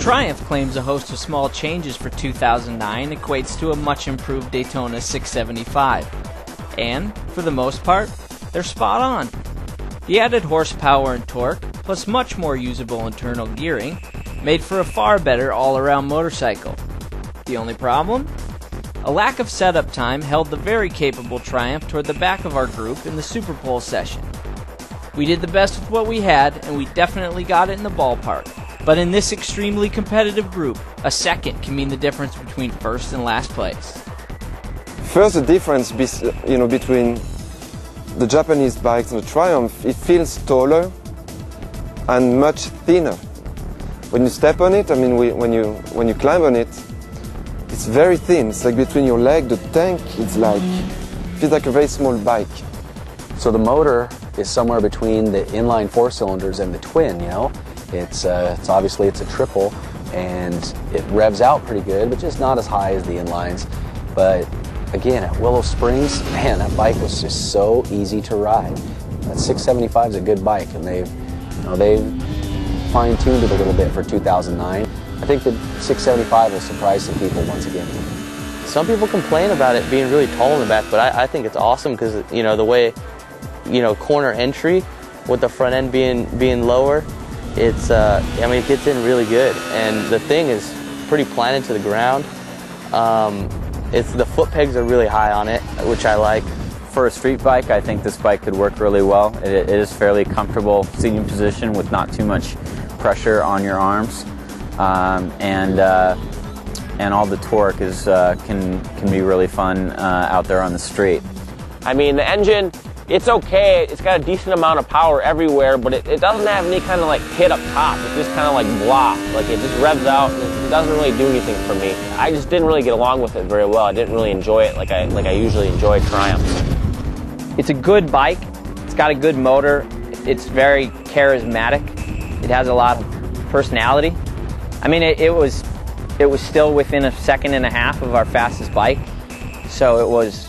Triumph claims a host of small changes for 2009 equates to a much improved Daytona 675. And, for the most part, they're spot on. The added horsepower and torque, plus much more usable internal gearing, made for a far better all-around motorcycle. The only problem? A lack of setup time held the very capable Triumph toward the back of our group in the Super Pole session. We did the best with what we had, and we definitely got it in the ballpark. But in this extremely competitive group, a second can mean the difference between first and last place. First, the difference between the Japanese bikes and the Triumph, it feels taller and much thinner. When you step on it, when you climb on it, it's very thin. It's like between your leg, the tank, feels like a very small bike. So the motor is somewhere between the inline 4 cylinders and the twin, It's obviously it's a triple, and it revs out pretty good, but just not as high as the inlines. But again, at Willow Springs, man, that bike was just so easy to ride. That 675 is a good bike, and they've fine-tuned it a little bit for 2009. I think the 675 will surprise some people once again. Some people complain about it being really tall in the back, but I think it's awesome because the way corner entry with the front end being lower. It gets in really good, and the thing is pretty planted to the ground. The foot pegs are really high on it, which I like. For a street bike, I think this bike could work really well. It is fairly comfortable seating position with not too much pressure on your arms, and all the torque can be really fun out there on the street. The engine, it's okay. It's got a decent amount of power everywhere, but it doesn't have any kind of hit up top. It's just kind of blah. It just revs out, and it doesn't really do anything for me. I just didn't really get along with it very well. I didn't really enjoy it like I usually enjoy Triumphs. It's a good bike. It's got a good motor. It's very charismatic. It has a lot of personality. It was still within a second and a half of our fastest bike, so it was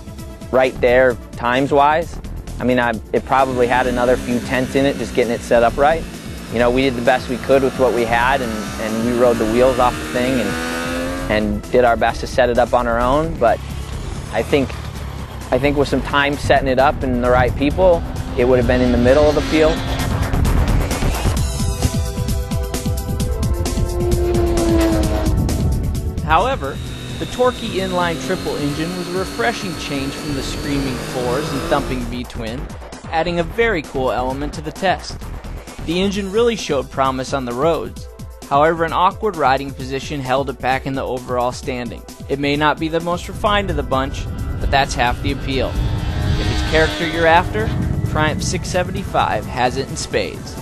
right there times-wise. It probably had another few tenths in it, just getting it set up right. We did the best we could with what we had, and we rode the wheels off the thing and did our best to set it up on our own. But I think with some time setting it up and the right people, it would have been in the middle of the field. However, the torquey inline triple engine was a refreshing change from the screaming 4s and thumping V-twin, adding a very cool element to the test. The engine really showed promise on the roads. However, an awkward riding position held it back in the overall standing. It may not be the most refined of the bunch, but that's half the appeal. If it's character you're after, Triumph 675 has it in spades.